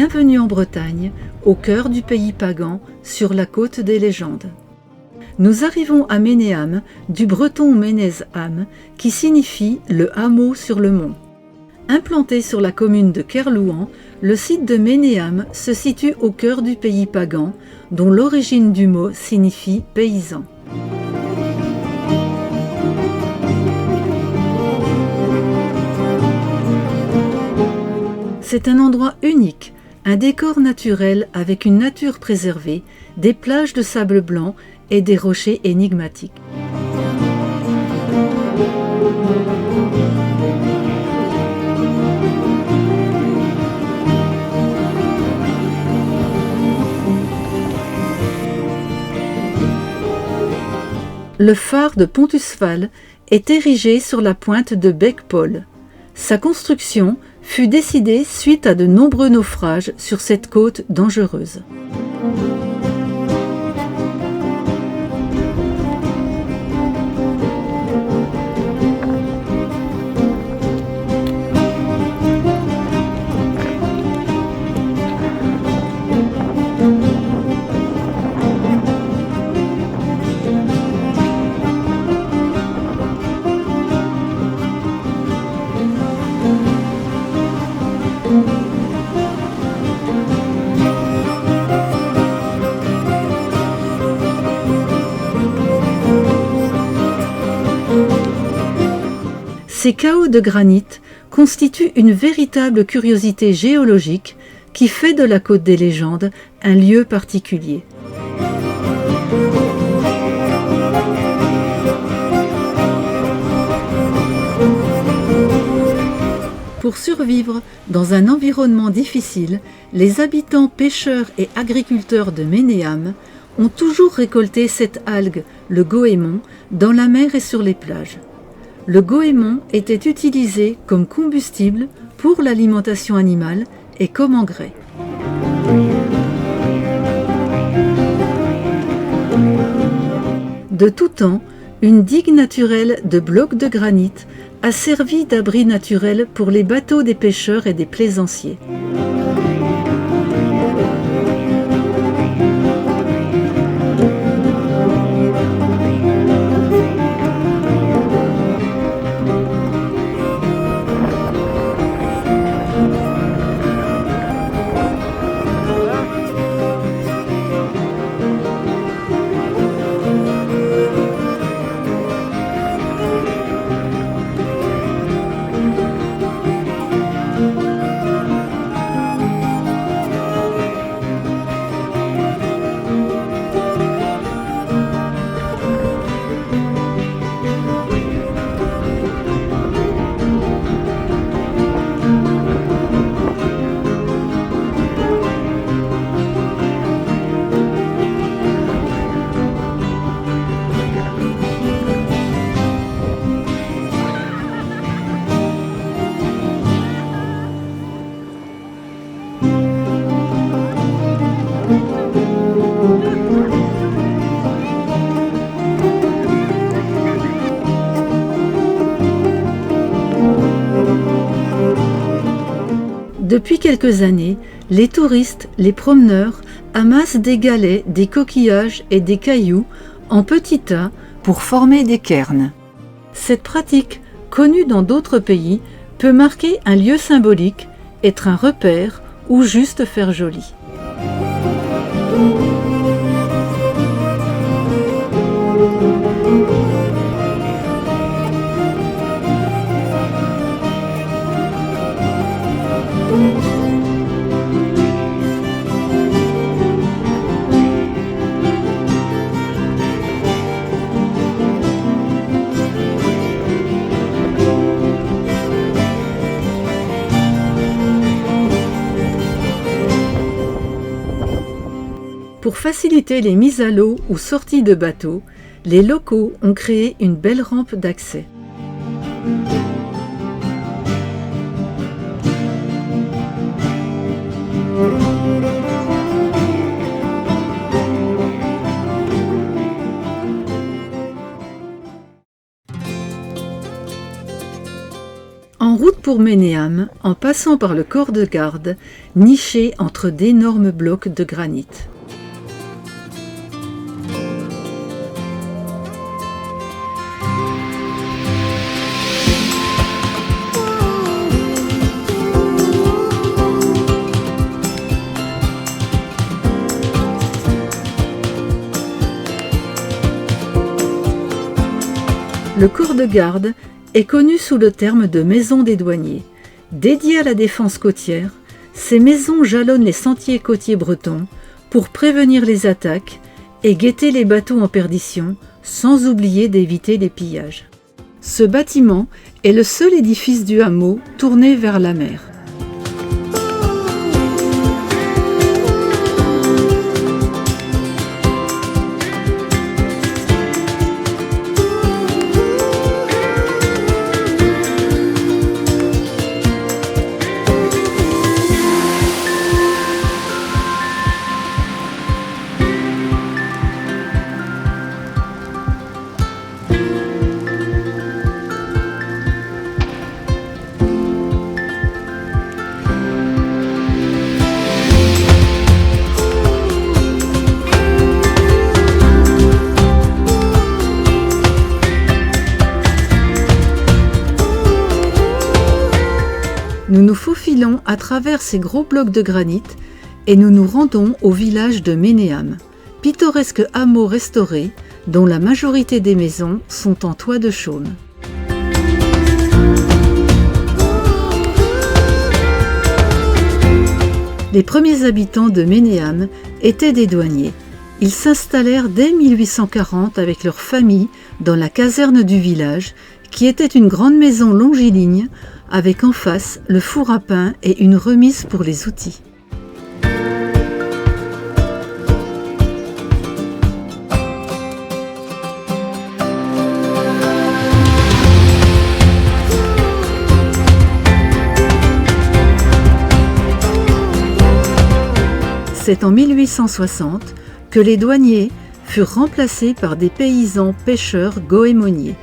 Bienvenue en Bretagne, au cœur du pays pagan, sur la côte des légendes. Nous arrivons à Ménéam, du breton Ménez-Am, qui signifie le hameau sur le mont. Implanté sur la commune de Kerlouan, le site de Ménéam se situe au cœur du pays pagan, dont l'origine du mot signifie paysan. C'est un endroit unique, un décor naturel avec une nature préservée, des plages de sable blanc et des rochers énigmatiques. Le phare de Pontusfal est érigé sur la pointe de Bec-Paul. Sa construction fut décidée suite à de nombreux naufrages sur cette côte dangereuse. Ces chaos de granit constituent une véritable curiosité géologique qui fait de la Côte des Légendes un lieu particulier. Pour survivre dans un environnement difficile, les habitants pêcheurs et agriculteurs de Ménéam ont toujours récolté cette algue, le goémon, dans la mer et sur les plages. Le goémon était utilisé comme combustible pour l'alimentation animale et comme engrais. De tout temps, une digue naturelle de blocs de granit a servi d'abri naturel pour les bateaux des pêcheurs et des plaisanciers. Depuis quelques années, les touristes, les promeneurs amassent des galets, des coquillages et des cailloux en petits tas pour former des cairns. Cette pratique, connue dans d'autres pays, peut marquer un lieu symbolique, être un repère ou juste faire joli. Pour faciliter les mises à l'eau ou sorties de bateaux, les locaux ont créé une belle rampe d'accès. En route pour Ménéam en passant par le corps de garde, niché entre d'énormes blocs de granit. Le corps de garde est connu sous le terme de maison des douaniers. Dédié à la défense côtière, ces maisons jalonnent les sentiers côtiers bretons pour prévenir les attaques et guetter les bateaux en perdition, sans oublier d'éviter les pillages. Ce bâtiment est le seul édifice du hameau tourné vers la mer. Nous nous faufilons à travers ces gros blocs de granit et nous nous rendons au village de Ménéam, pittoresque hameau restauré dont la majorité des maisons sont en toit de chaume. Les premiers habitants de Ménéam étaient des douaniers. Ils s'installèrent dès 1840 avec leur famille dans la caserne du village, qui était une grande maison longiligne avec en face le four à pain et une remise pour les outils. C'est en 1860 que les douaniers furent remplacés par des paysans pêcheurs goémoniers.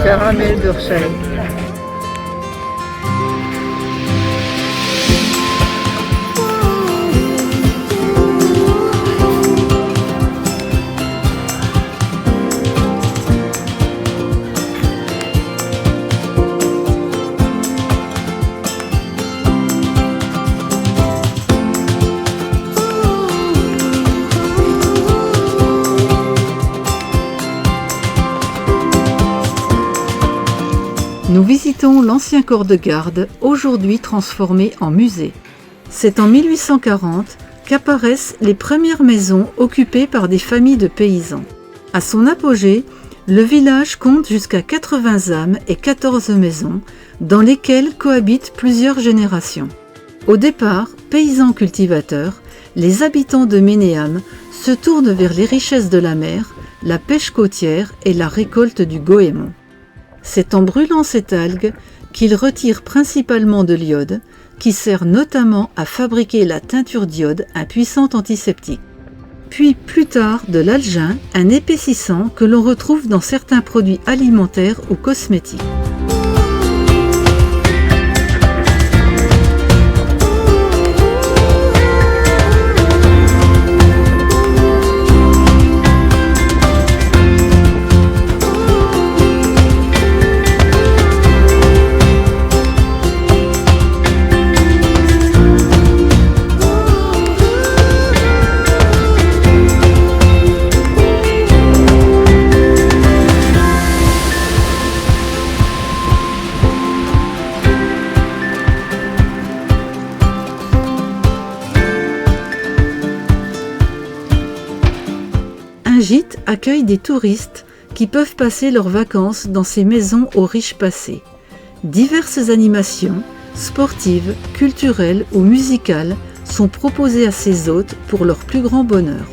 Caramel beurre salé. Nous visitons l'ancien corps de garde, aujourd'hui transformé en musée. C'est en 1840 qu'apparaissent les premières maisons occupées par des familles de paysans. À son apogée, le village compte jusqu'à 80 âmes et 14 maisons, dans lesquelles cohabitent plusieurs générations. Au départ, paysans cultivateurs, les habitants de Ménéam se tournent vers les richesses de la mer, la pêche côtière et la récolte du goémon. C'est en brûlant cette algue qu'ils retirent principalement de l'iode, qui sert notamment à fabriquer la teinture d'iode, un puissant antiseptique. Puis plus tard de l'algin, un épaississant que l'on retrouve dans certains produits alimentaires ou cosmétiques. Un gîte accueille des touristes qui peuvent passer leurs vacances dans ces maisons au riche passé. Diverses animations, sportives, culturelles ou musicales, sont proposées à ces hôtes pour leur plus grand bonheur.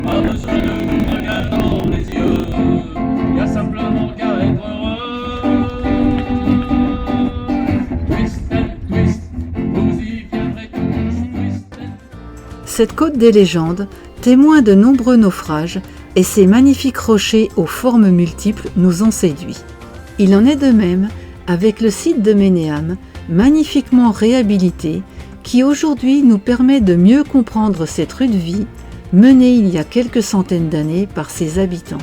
Pas besoin de nous regarder dans les yeux, y a simplement qu'à être heureux. Twist and twist, vous y viendrez tous, twist and... Cette côte des légendes, témoin de nombreux naufrages, et ses magnifiques rochers aux formes multiples nous ont séduits. Il en est de même avec le site de Ménéam, magnifiquement réhabilité, qui aujourd'hui nous permet de mieux comprendre cette rude vie menée il y a quelques centaines d'années par ses habitants.